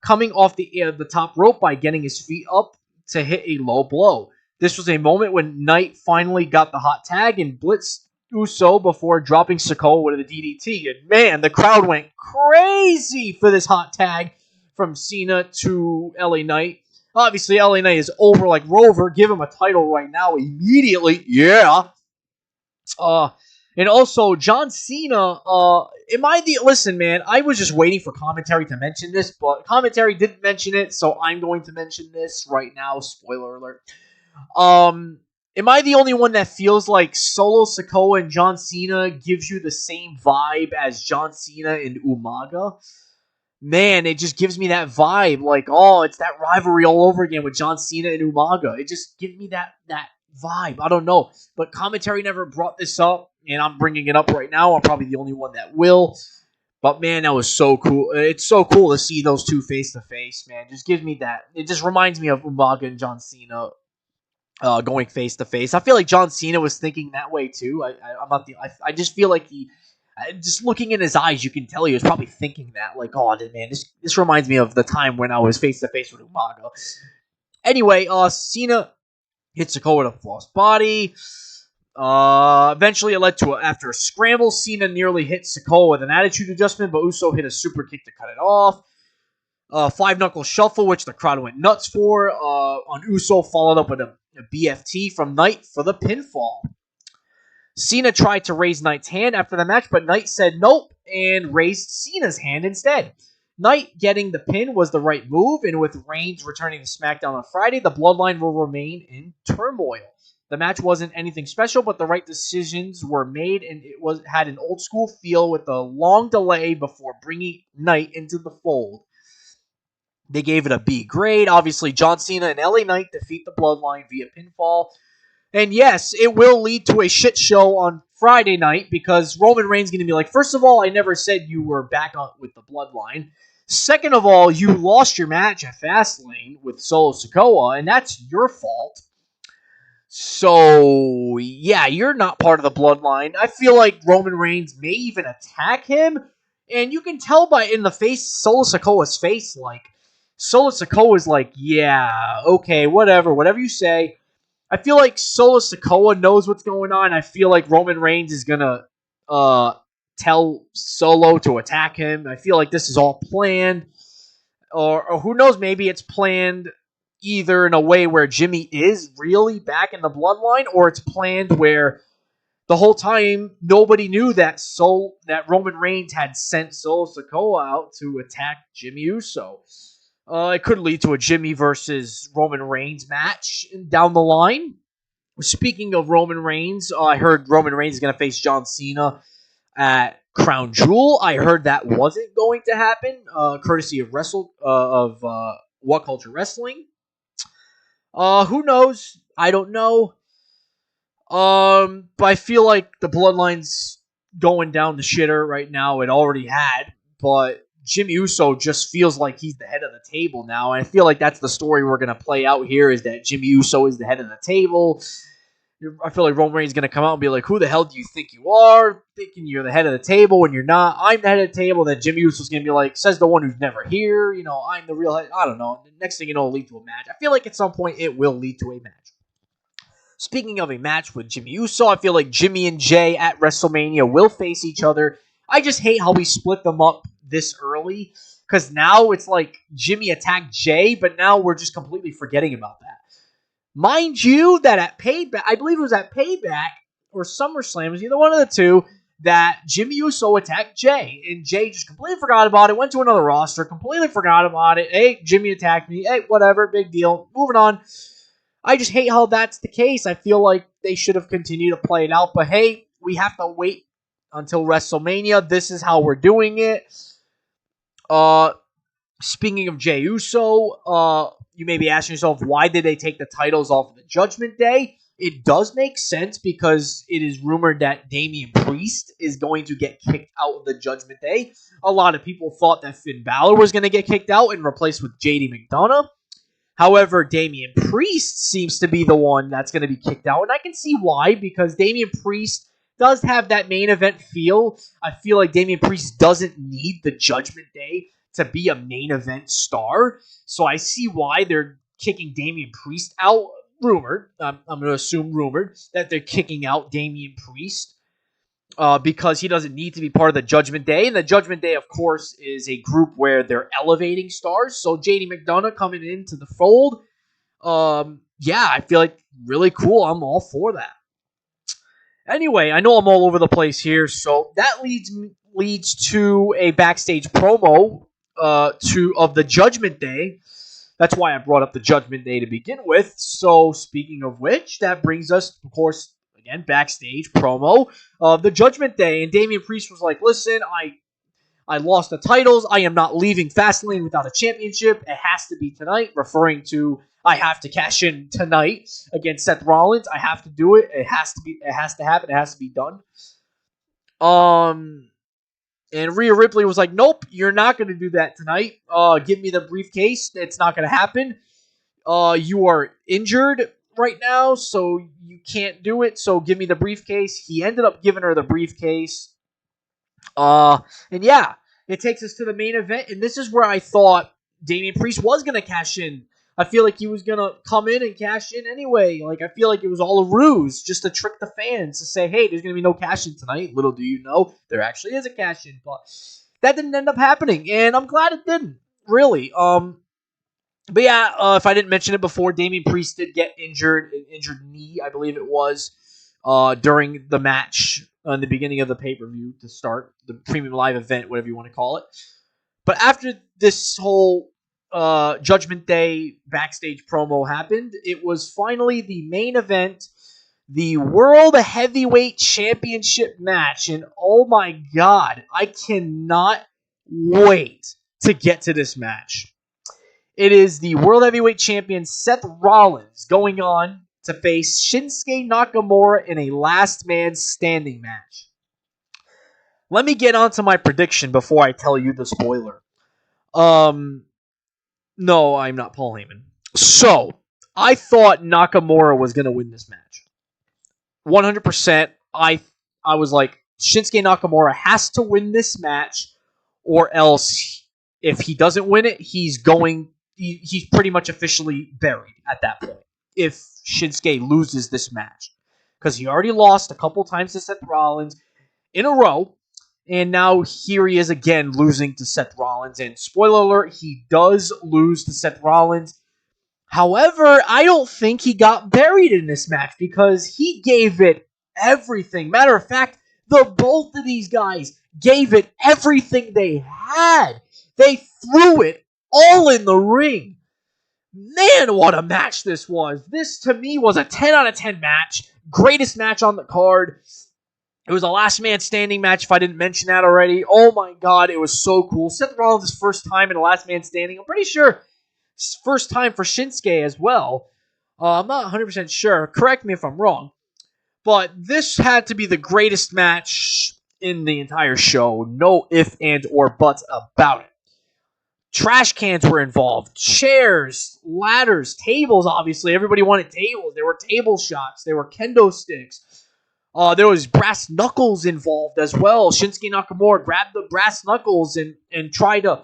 coming off the top rope by getting his feet up to hit a low blow. This was a moment when Knight finally got the hot tag and blitzed Uso before dropping Sikoa with a DDT. And man, the crowd went crazy for this hot tag from Cena to LA Knight. Obviously, LA Knight is over like Rover. Give him a title right now immediately. Yeah. And also, John Cena, listen, man, I was just waiting for commentary to mention this, but commentary didn't mention it, so I'm going to mention this right now. Spoiler alert. Am I the only one that feels like Solo Sikoa and John Cena gives you the same vibe as John Cena and Umaga? Man, it just gives me that vibe. Like, oh, it's that rivalry all over again with John Cena and Umaga. It just gives me that vibe. I don't know. But commentary never brought this up, and I'm bringing it up right now. I'm probably the only one that will. But, man, that was so cool. It's so cool to see those two face-to-face, man. It just gives me that. It just reminds me of Umaga and John Cena going face to face. I feel like John Cena was thinking that way too. I just feel like just looking in his eyes, you can tell he was probably thinking that. Like, oh man, this reminds me of the time when I was face to face with Umaga. Anyway, Cena hit Sikoa with a false body. Eventually, it led to after a scramble, Cena nearly hit Sikoa with an attitude adjustment, but Uso hit a super kick to cut it off. Five knuckle shuffle, which the crowd went nuts for. On Uso, followed up with a BFT from Knight for the pinfall. Cena tried to raise Knight's hand after the match, but Knight said nope and raised Cena's hand instead. Knight getting the pin was the right move, and with Reigns returning to SmackDown on Friday, the Bloodline will remain in turmoil. The match wasn't anything special, but the right decisions were made, and it had an old school feel with a long delay before bringing Knight into the fold. They gave it a B grade. Obviously, John Cena and LA Knight defeat the Bloodline via pinfall. And yes, it will lead to a shit show on Friday night because Roman Reigns is going to be like, first of all, I never said you were back on with the Bloodline. Second of all, you lost your match at Fastlane with Solo Sikoa, and that's your fault. So, yeah, you're not part of the Bloodline. I feel like Roman Reigns may even attack him. And you can tell by in the face, Solo Sikoa's face, like, Solo Sikoa is like, yeah, okay, whatever you say. I feel like Solo Sikoa knows what's going on. I feel like Roman Reigns is going to tell Solo to attack him. I feel like this is all planned. Or who knows, maybe it's planned either in a way where Jimmy is really back in the Bloodline, or it's planned where the whole time nobody knew that Roman Reigns had sent Solo Sikoa out to attack Jimmy Uso. It could lead to a Jimmy versus Roman Reigns match down the line. Speaking of Roman Reigns, I heard Roman Reigns is going to face John Cena at Crown Jewel. I heard that wasn't going to happen, courtesy of What Culture Wrestling. Who knows? I don't know. But I feel like the Bloodline's going down the shitter right now. It already had, but Jimmy Uso just feels like he's the head of the table now. And I feel like that's the story we're going to play out here, is that Jimmy Uso is the head of the table. I feel like Roman Reigns is going to come out and be like, who the hell do you think you are? Thinking you're the head of the table when you're not. I'm the head of the table. Then Jimmy Uso's going to be like, says the one who's never here. I'm the real head. I don't know. The next thing you know, it'll lead to a match. I feel like at some point it will lead to a match. Speaking of a match with Jimmy Uso, I feel like Jimmy and Jay at WrestleMania will face each other. I just hate how we split them up this early, because now it's like Jimmy attacked Jay, but now we're just completely forgetting about that. Mind you, that at Payback, I believe it was at Payback or SummerSlam, it was either one of the two, that Jimmy Uso attacked Jay, and Jay just completely forgot about it, went to another roster, completely forgot about it. Hey, Jimmy attacked me. Hey, whatever, big deal. Moving on. I just hate how that's the case. I feel like they should have continued to play it out, but hey, we have to wait until WrestleMania. This is how we're doing it. Speaking of Jey Uso, you may be asking yourself, why did they take the titles off of the Judgment Day? It does make sense because it is rumored that Damian Priest is going to get kicked out of the Judgment Day. A lot of people thought that Finn Balor was going to get kicked out and replaced with JD McDonough. However, Damian Priest seems to be the one that's going to be kicked out, and I can see why, because Damian Priest does have that main event feel. I feel like Damian Priest doesn't need the Judgment Day to be a main event star, so I see why they're kicking Damian Priest out. Rumored, I'm going to assume rumored, that they're kicking out Damian Priest because he doesn't need to be part of the Judgment Day. And the Judgment Day, of course, is a group where they're elevating stars. So JD McDonough coming into the fold, I feel like really cool. I'm all for that. Anyway, I know I'm all over the place here, so that leads to a backstage promo of the Judgment Day. That's why I brought up the Judgment Day to begin with. So, speaking of which, that brings us, of course, again, backstage promo of the Judgment Day. And Damian Priest was like, listen, I lost the titles. I am not leaving Fastlane without a championship. It has to be tonight, referring to I have to cash in tonight against Seth Rollins. I have to do it. It has to happen. It has to be done. And Rhea Ripley was like, nope, you're not going to do that tonight. Give me the briefcase. It's not going to happen. You are injured right now, so you can't do it. So give me the briefcase. He ended up giving her the briefcase. And yeah, it takes us to the main event. And this is where I thought Damian Priest was going to cash in. I feel like he was going to come in and cash in anyway. Like, I feel like it was all a ruse just to trick the fans to say, hey, there's going to be no cash in tonight. Little do you know, there actually is a cash in. But that didn't end up happening, and I'm glad it didn't, really. But yeah, if I didn't mention it before, Damian Priest did get injured, an injured knee, I believe it was, during the match in the beginning of the pay-per-view to start the premium live event, whatever you want to call it. But after this whole Judgment Day backstage promo happened, it was finally the main event, the World Heavyweight Championship match. And oh my God, I cannot wait to get to this match. It is the World Heavyweight Champion Seth Rollins going on to face Shinsuke Nakamura in a last man standing match. Let me get on to my prediction before I tell you the spoiler. No, I'm not Paul Heyman. So, I thought Nakamura was going to win this match. 100%. I was like, Shinsuke Nakamura has to win this match, or else if he doesn't win it, he's pretty much officially buried at that point if Shinsuke loses this match. Because he already lost a couple times to Seth Rollins in a row. And now here he is again losing to Seth Rollins. And spoiler alert, he does lose to Seth Rollins. However, I don't think he got buried in this match because he gave it everything. Matter of fact, both of these guys gave it everything they had. They threw it all in the ring. Man, what a match this was. This, to me, was a 10 out of 10 match. Greatest match on the card. It was a last man standing match, if I didn't mention that already. Oh my God, it was so cool. Seth Rollins' first time in a last man standing. I'm pretty sure it's first time for Shinsuke as well. I'm not 100% sure. Correct me if I'm wrong. But this had to be the greatest match in the entire show. No if, and, or buts about it. Trash cans were involved. Chairs, ladders, tables, obviously. Everybody wanted tables. There were table shots. There were kendo sticks. There was brass knuckles involved as well. Shinsuke Nakamura grabbed the brass knuckles and tried to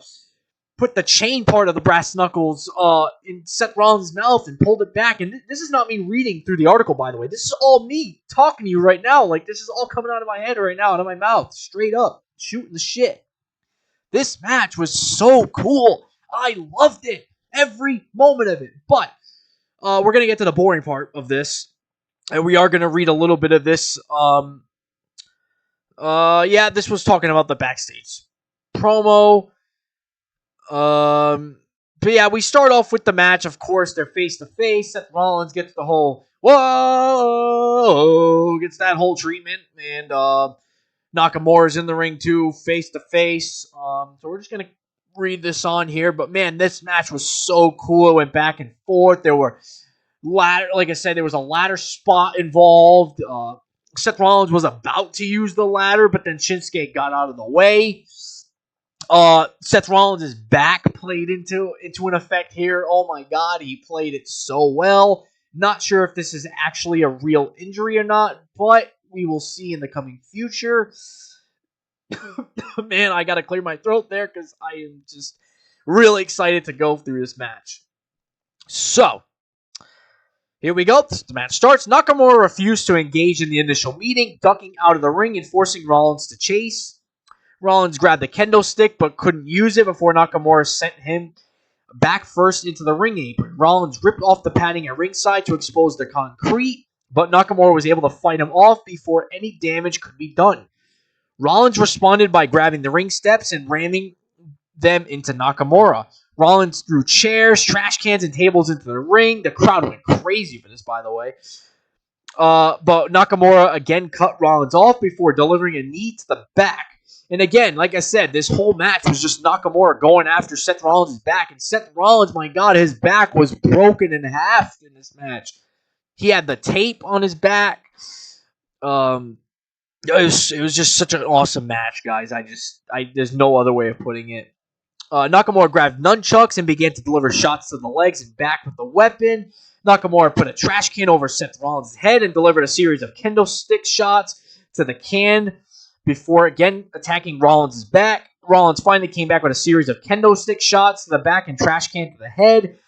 put the chain part of the brass knuckles in Seth Rollins' mouth and pulled it back. And this is not me reading through the article, by the way. This is all me talking to you right now. Like, this is all coming out of my head right now, out of my mouth, straight up, shooting the shit. This match was so cool. I loved it. Every moment of it. But we're going to get to the boring part of this. And we are going to read a little bit of this. This was talking about the backstage promo. But yeah, we start off with the match. Of course, they're face to face. Seth Rollins gets the whole whoa, gets that whole treatment, and Nakamura's in the ring too, face to face. So we're just gonna read this on here. But man, this match was so cool. It went back and forth. There were like I said, there was a ladder spot involved. Seth Rollins was about to use the ladder, but then Shinsuke got out of the way. Seth Rollins' back played into an effect here. Oh my god, he played it so well. Not sure if this is actually a real injury or not, but we will see in the coming future. Man, I gotta clear my throat there because I am just really excited to go through this match. So, here we go. The match starts. Nakamura refused to engage in the initial meeting, ducking out of the ring and forcing Rollins to chase. Rollins grabbed the kendo stick but couldn't use it before Nakamura sent him back first into the ring apron. Rollins ripped off the padding at ringside to expose the concrete, but Nakamura was able to fight him off before any damage could be done. Rollins responded by grabbing the ring steps and ramming them into Nakamura. Rollins threw chairs, trash cans, and tables into the ring. The crowd went crazy for this, by the way. But Nakamura again cut Rollins off before delivering a knee to the back. And again, like I said, this whole match was just Nakamura going after Seth Rollins' back. And Seth Rollins, my God, his back was broken in half in this match. He had the tape on his back. It was just such an awesome match, guys. There's no other way of putting it. Nakamura grabbed nunchucks and began to deliver shots to the legs and back with the weapon. Nakamura put a trash can over Seth Rollins' head and delivered a series of kendo stick shots to the can before again attacking Rollins' back. Rollins finally came back with a series of kendo stick shots to the back and trash can to the head.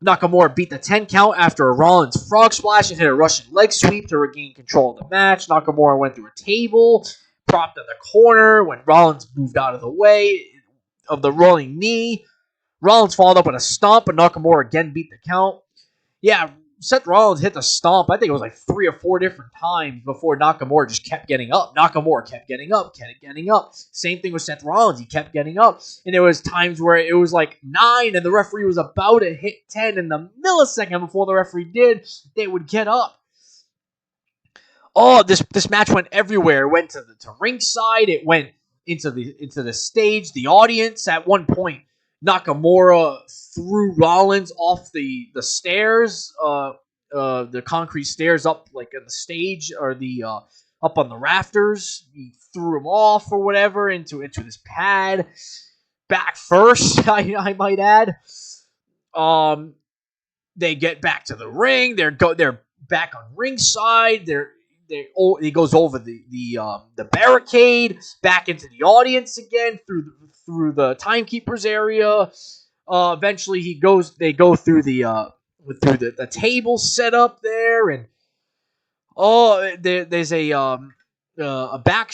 Nakamura beat the 10 count after a Rollins frog splash and hit a Russian leg sweep to regain control of the match. Nakamura went through a table, propped in the corner when Rollins moved out of the way of the rolling knee. Rollins followed up with a stomp, but Nakamura again beat the count. Yeah, Seth Rollins hit the stomp, I think it was like 3 or 4 different times before Nakamura just kept getting up. Nakamura kept getting up, kept getting up. Same thing with Seth Rollins. He kept getting up. And there was times where it was like 9 and the referee was about to hit 10, and the millisecond before the referee did, they would get up. Oh, this match went everywhere. It went to ringside. It went into the stage, the audience. At one point, Nakamura threw Rollins off the stairs, the concrete stairs up like on the stage or the up on the rafters. He threw him off or whatever into this pad. Back first, I might add. They get back to the ring. They're back on ringside. He goes over the barricade, back into the audience again through the timekeeper's area. Eventually, they go through the table set up there, and there's a back.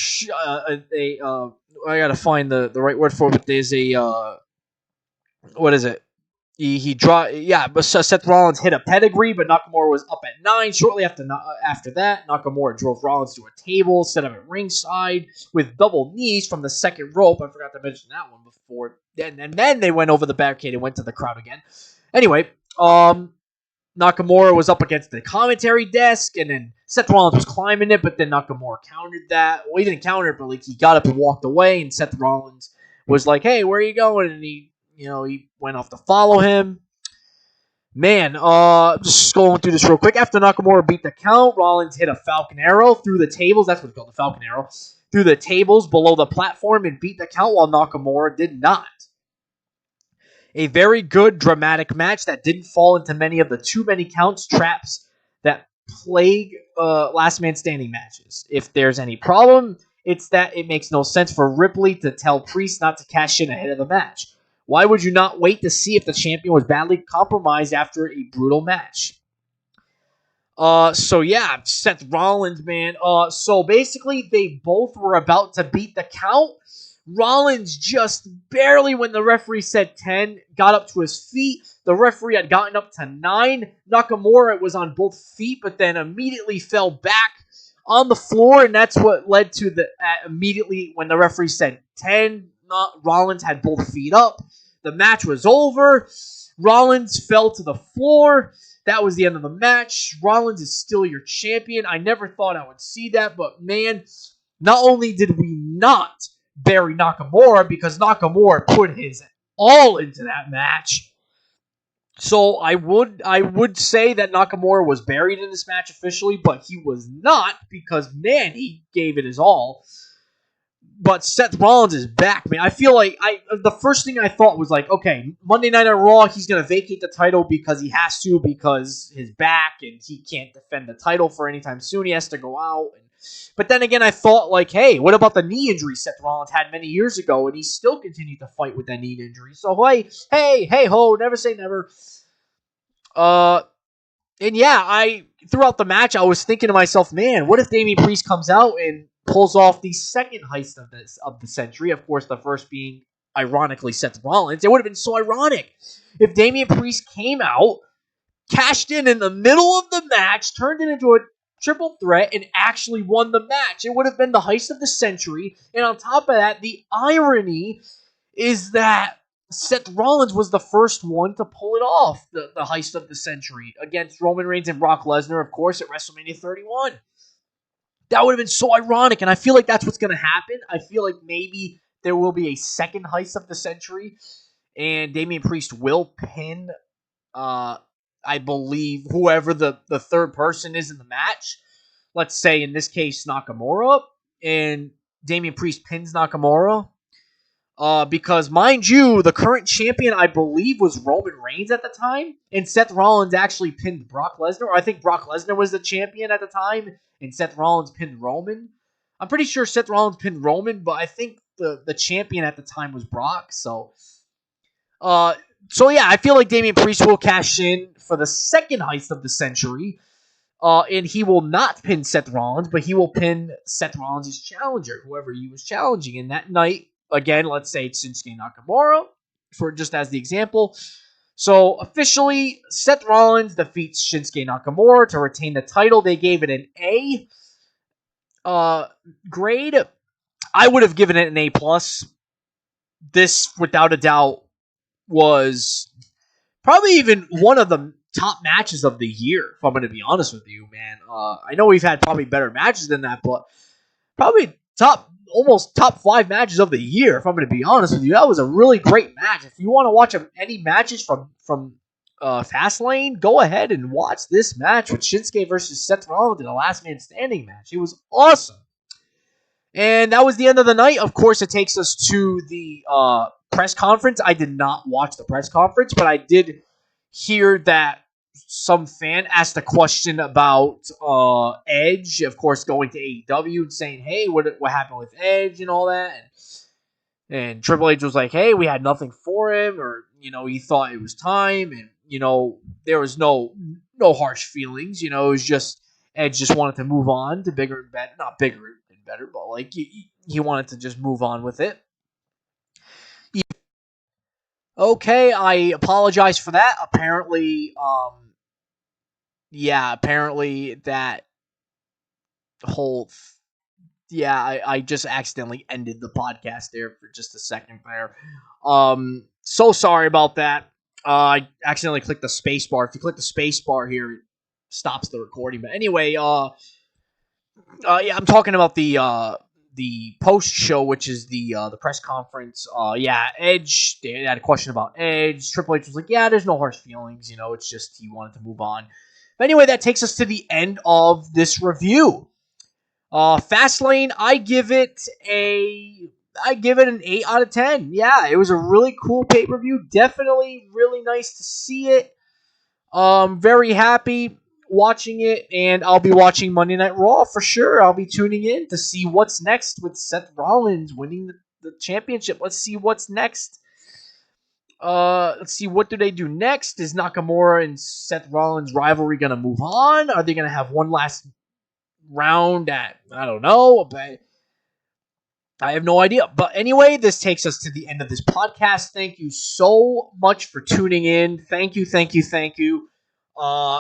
I gotta find the right word for it. But there's a what is it? But Seth Rollins hit a pedigree, but Nakamura was up at 9. Shortly after that, Nakamura drove Rollins to a table, set up at ringside with double knees from the second rope. I forgot to mention that one before. And then they went over the barricade and went to the crowd again. Anyway, Nakamura was up against the commentary desk, and then Seth Rollins was climbing it, but then Nakamura countered that. Well, he didn't counter it, but like he got up and walked away, and Seth Rollins was like, "Hey, where are you going?" And he went off to follow him. Man, just going through this real quick. After Nakamura beat the count, Rollins hit a Falcon Arrow through the tables. That's what it's called, the Falcon Arrow. Through the tables below the platform and beat the count while Nakamura did not. A very good dramatic match that didn't fall into many of the too many counts traps that plague last man standing matches. If there's any problem, it's that it makes no sense for Ripley to tell Priest not to cash in ahead of the match. Why would you not wait to see if the champion was badly compromised after a brutal match? So yeah, Seth Rollins, man. So basically, they both were about to beat the count. Rollins just barely, when the referee said 10, got up to his feet. The referee had gotten up to 9. Nakamura was on both feet, but then immediately fell back on the floor, and that's what led to the immediately when the referee said 10, Rollins had both feet up. The match was over. Rollins fell to the floor. That was the end of the match. Rollins is still your champion. I never thought I would see that, but man, not only did we not bury Nakamura, because Nakamura put his all into that match. So I would say that Nakamura was buried in this match officially, but he was not, because man, he gave it his all. But Seth Rollins is back, man. I feel like the first thing I thought was like, okay, Monday Night on Raw, he's going to vacate the title because he has to, because his back, and he can't defend the title for any time soon. He has to go out. But then again, I thought, like, hey, what about the knee injury Seth Rollins had many years ago, and he still continued to fight with that knee injury. So, hey, ho, never say never. And yeah, throughout the match, I was thinking to myself, man, what if Damian Priest comes out and pulls off the second heist of the century? Of course, the first being, ironically, Seth Rollins. It would have been so ironic if Damian Priest came out, cashed in the middle of the match, turned it into a triple threat, and actually won the match. It would have been the heist of the century. And on top of that, the irony is that Seth Rollins was the first one to pull it off, the heist of the century, against Roman Reigns and Brock Lesnar, of course, at WrestleMania 31. That would have been so ironic, and I feel like that's what's going to happen. I feel like maybe there will be a second heist of the century, and Damian Priest will pin, I believe, whoever the third person is in the match. Let's say, in this case, Nakamura, and Damian Priest pins Nakamura. Because, mind you, the current champion, I believe, was Roman Reigns at the time, and Seth Rollins actually pinned Brock Lesnar. Or I think Brock Lesnar was the champion at the time, and Seth Rollins pinned Roman. I'm pretty sure Seth Rollins pinned Roman, but I think the champion at the time was Brock. So yeah, I feel like Damian Priest will cash in for the second heist of the century. And he will not pin Seth Rollins, but he will pin Seth Rollins' challenger, whoever he was challenging. And that night, again, let's say it's Shinsuke Nakamura, for just as the example. So officially, Seth Rollins defeats Shinsuke Nakamura to retain the title. They gave it an A grade. I would have given it an A+. This, without a doubt, was probably even one of the top matches of the year, if I'm going to be honest with you, man. I know we've had probably better matches than that, but probably almost top 5 matches of the year, if I'm going to be honest with you. That was a really great match. If you want to watch any matches from Fastlane, go ahead and watch this match with Shinsuke versus Seth Rollins in a last man standing match. It was awesome. And that was the end of the night. Of course, it takes us to the press conference. I did not watch the press conference, but I did hear that some fan asked a question about Edge, of course, going to AEW and saying, hey, what happened with Edge and all that. And Triple H was like, hey, we had nothing for him, or, he thought it was time. And, there was no harsh feelings. It was just Edge just wanted to move on to bigger and better. Not bigger and better, but like he wanted to just move on with it. Okay, I apologize for that. Apparently that whole... I just accidentally ended the podcast there for just a second there. So sorry about that. I accidentally clicked the space bar. If you click the space bar here, it stops the recording. But anyway, I'm talking about the post show, which is the press conference. Edge. They had a question about Edge. Triple H was like, yeah, there's no harsh feelings. It's just he wanted to move on. But anyway, that takes us to the end of this review. Fastlane, I give it a I give it an 8 out of 10. Yeah, it was a really cool pay-per-view. Definitely really nice to see it. Very happy watching it, and I'll be watching Monday Night Raw for sure. I'll be tuning in to see what's next with Seth Rollins winning the championship. Let's see what's next. Let's see, what do they do next? Is Nakamura and Seth Rollins rivalry going to move on? Are they going to have one last round at, I don't know, but I have no idea. But anyway, this takes us to the end of this podcast. Thank you so much for tuning in. Thank you.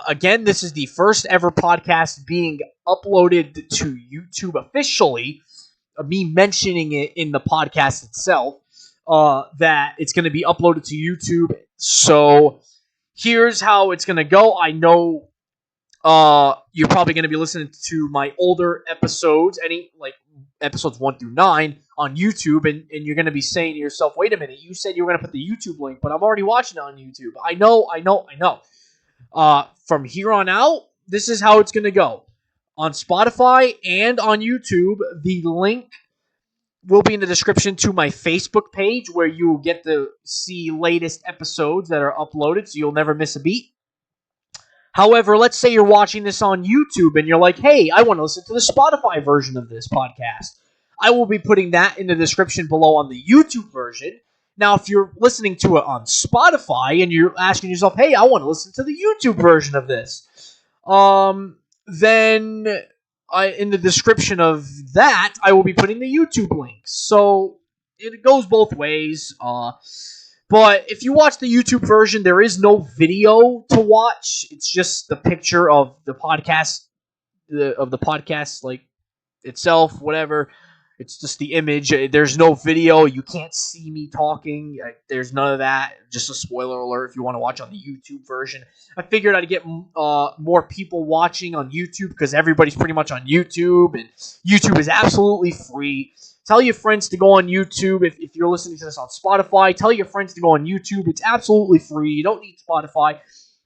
Again, this is the first ever podcast being uploaded to YouTube officially. Me mentioning it in the podcast itself, that it's going to be uploaded to YouTube. So here's how it's going to go. I know you're probably going to be listening to my older episodes, episodes 1 through 9 on YouTube, and you're going to be saying to yourself, wait a minute, you said you were going to put the YouTube link, but I'm already watching it on YouTube. I know. From here on out, this is how it's going to go. On Spotify and on YouTube, the link will be in the description to my Facebook page, where you will get to see latest episodes that are uploaded, so you'll never miss a beat. However, let's say you're watching this on YouTube and you're like, hey, I want to listen to the Spotify version of this podcast. I will be putting that in the description below on the YouTube version. Now, if you're listening to it on Spotify and you're asking yourself, hey, I want to listen to the YouTube version of this, then in the description of that, I will be putting the YouTube link. So it goes both ways. But if you watch the YouTube version, there is no video to watch. It's just the picture of the podcast, like itself, whatever. It's just the image. There's no video. You can't see me talking. There's none of that. Just a spoiler alert if you want to watch on the YouTube version. I figured I'd get more people watching on YouTube because everybody's pretty much on YouTube, and YouTube is absolutely free. Tell your friends to go on YouTube. If you're listening to this on Spotify, tell your friends to go on YouTube. It's absolutely free. You don't need Spotify.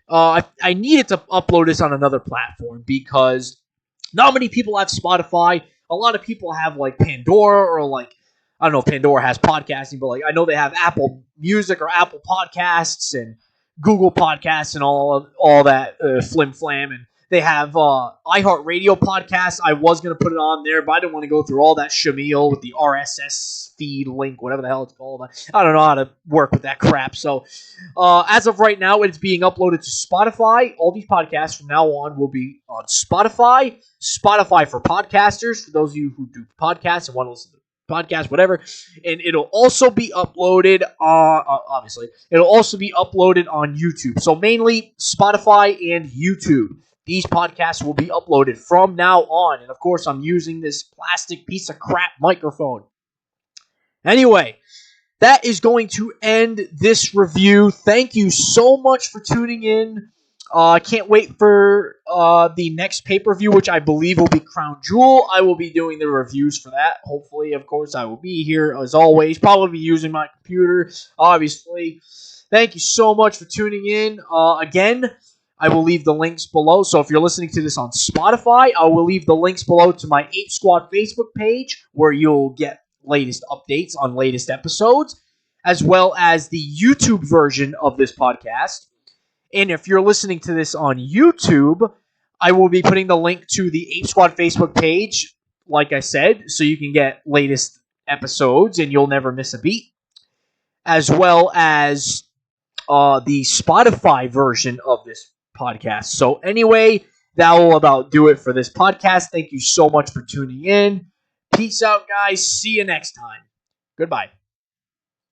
I needed to upload this on another platform because not many people have Spotify. A lot of people have like Pandora, or like, I don't know if Pandora has podcasting, but like I know they have Apple Music or Apple Podcasts and Google Podcasts and all that flim flam, and they have iHeartRadio podcasts. I was going to put it on there, but I didn't want to go through all that shamil with the RSS feed link, whatever the hell it's called. I don't know how to work with that crap. So as of right now, it's being uploaded to Spotify. All these podcasts from now on will be on Spotify. Spotify for podcasters, for those of you who do podcasts and want to listen to podcasts, whatever. And it'll also be uploaded obviously. It'll also be uploaded on YouTube. So mainly Spotify and YouTube. These podcasts will be uploaded from now on. And of course, I'm using this plastic piece of crap microphone. Anyway, that is going to end this review. Thank you so much for tuning in. I can't wait for the next pay-per-view, which I believe will be Crown Jewel. I will be doing the reviews for that. Hopefully, of course, I will be here as always. Probably be using my computer, obviously. Thank you so much for tuning in. Again, I will leave the links below. So if you're listening to this on Spotify, I will leave the links below to my Ape Squad Facebook page, where you'll get latest updates on latest episodes, as well as the YouTube version of this podcast. And if you're listening to this on YouTube, I will be putting the link to the Ape Squad Facebook page, like I said, so you can get latest episodes and you'll never miss a beat, as well as the Spotify version of this podcast. So anyway, that will about do it for this podcast. Thank you so much for tuning in. Peace out, guys. See you next time. Goodbye.